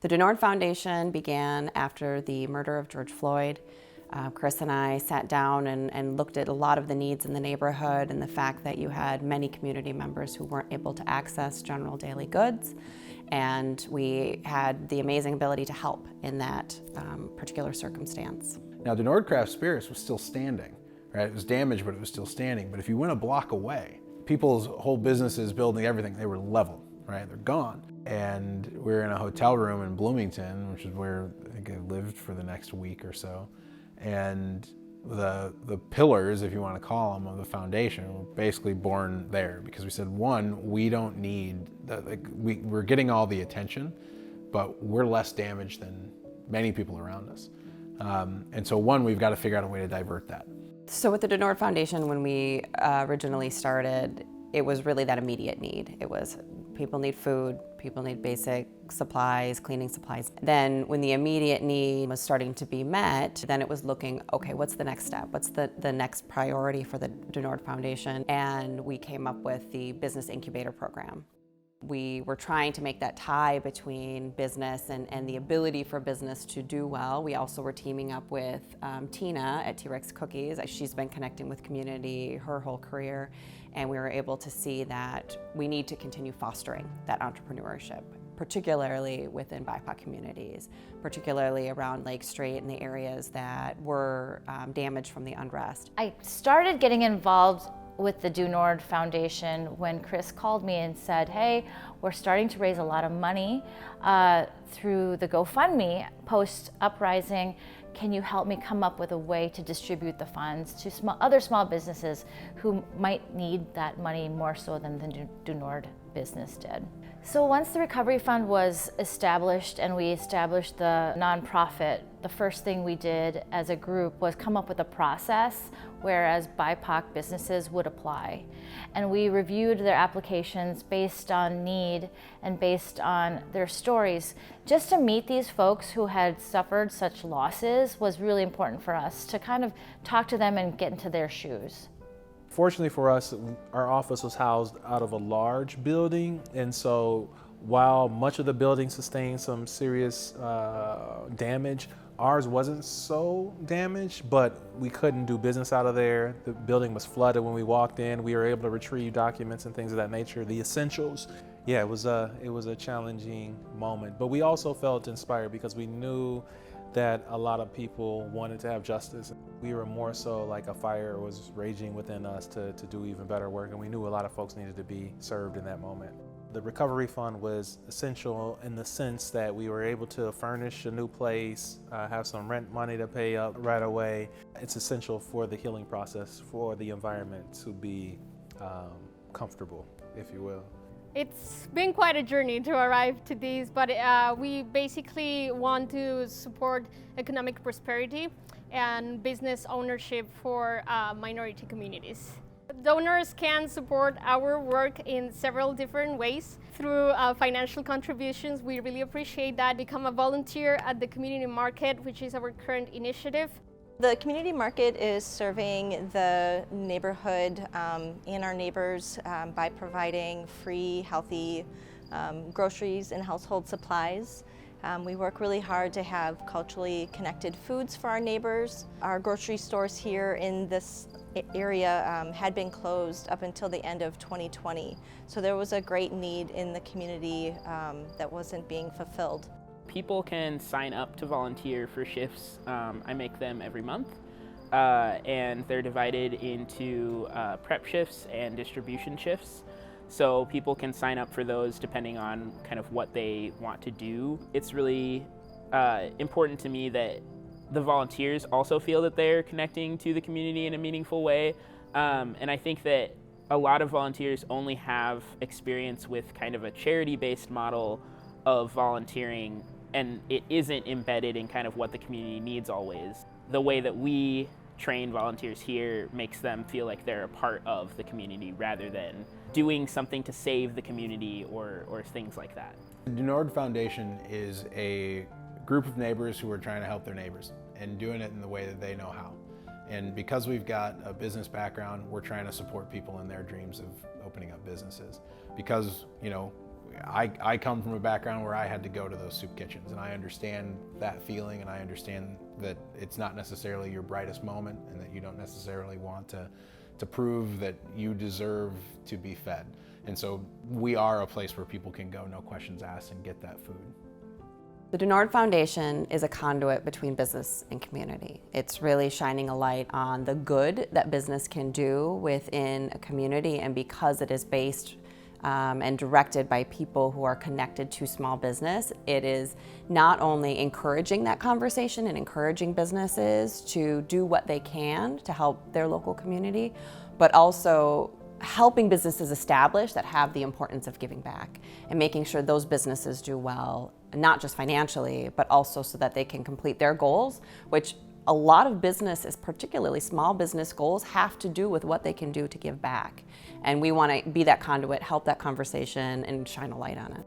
The Denord Foundation began after the murder of George Floyd. Chris and I sat down and looked at a lot of the needs in the neighborhood and the fact that you had many community members who weren't able to access general daily goods. And we had the amazing ability to help in that particular circumstance. Now, Denord Craft Spirits was still standing, right? It was damaged, but it was still standing. But if you went a block away, people's whole businesses, building, everything, they were level, right? They're gone. And we were in a hotel room in Bloomington, which is where I think I lived for the next week or so. And the pillars, if you want to call them, of the foundation were basically born there because we said, one, we don't need, we're getting all the attention, but we're less damaged than many people around us. And so one, we've got to figure out a way to divert that. So with the Denord Foundation, when we originally started, it was really that immediate need. It was people need food, people need basic supplies, cleaning supplies. Then when the immediate need was starting to be met, then it was looking, okay, what's the next step? What's the next priority for the Denord Foundation? And we came up with the Business Incubator Program. We were trying to make that tie between business and the ability for business to do well. We also were teaming up with Tina at T-Rex Cookies. She's been connecting with community her whole career, and we were able to see that we need to continue fostering that entrepreneurship, particularly within BIPOC communities, particularly around Lake Street and the areas that were damaged from the unrest. I started getting involved with the Denord Foundation when Chris called me and said, hey, we're starting to raise a lot of money through the GoFundMe post-uprising. Can you help me come up with a way to distribute the funds to other small businesses who might need that money more so than the Denord business did? So once the Recovery Fund was established and we established the nonprofit, the first thing we did as a group was come up with a process whereas BIPOC businesses would apply. And we reviewed their applications based on need and based on their stories. Just to meet these folks who had suffered such losses was really important for us to kind of talk to them and get into their shoes. Fortunately for us, our office was housed out of a large building, and so while much of the building sustained some serious damage, ours wasn't so damaged, but we couldn't do business out of there. The building was flooded when we walked in. We were able to retrieve documents and things of that nature, the essentials. Yeah, it was a challenging moment, but we also felt inspired because we knew that a lot of people wanted to have justice. We were more so like a fire was raging within us to do even better work, and we knew a lot of folks needed to be served in that moment. The Recovery Fund was essential in the sense that we were able to furnish a new place, have some rent money to pay up right away. It's essential for the healing process, for the environment to be comfortable, if you will. It's been quite a journey to arrive to this, but we basically want to support economic prosperity and business ownership for minority communities. Donors can support our work in several different ways through financial contributions. We really appreciate that. Become a volunteer at the community market, which is our current initiative. The community market is serving the neighborhood and our neighbors by providing free, healthy groceries and household supplies. We work really hard to have culturally connected foods for our neighbors. Our grocery stores here in this area had been closed up until the end of 2020. So there was a great need in the community that wasn't being fulfilled. People can sign up to volunteer for shifts. I make them every month, and they're divided into prep shifts and distribution shifts. So people can sign up for those depending on kind of what they want to do. It's really important to me that the volunteers also feel that they're connecting to the community in a meaningful way. And I think that a lot of volunteers only have experience with kind of a charity-based model of volunteering, and it isn't embedded in kind of what the community needs always. The way that we train volunteers here makes them feel like they're a part of the community rather than doing something to save the community or things like that. The Denord Foundation is a group of neighbors who are trying to help their neighbors and doing it in the way that they know how. And because we've got a business background, we're trying to support people in their dreams of opening up businesses. Because, you know, I come from a background where I had to go to those soup kitchens, and I understand that feeling, and I understand that it's not necessarily your brightest moment, and that you don't necessarily want to prove that you deserve to be fed. And so we are a place where people can go, no questions asked, and get that food. The Dunord Foundation is a conduit between business and community. It's really shining a light on the good that business can do within a community, and because it is based and directed by people who are connected to small business, it is not only encouraging that conversation and encouraging businesses to do what they can to help their local community, but also helping businesses establish that have the importance of giving back and making sure those businesses do well, not just financially, but also so that they can complete their goals, which a lot of businesses, particularly small business goals, have to do with what they can do to give back. And we want to be that conduit, help that conversation, and shine a light on it.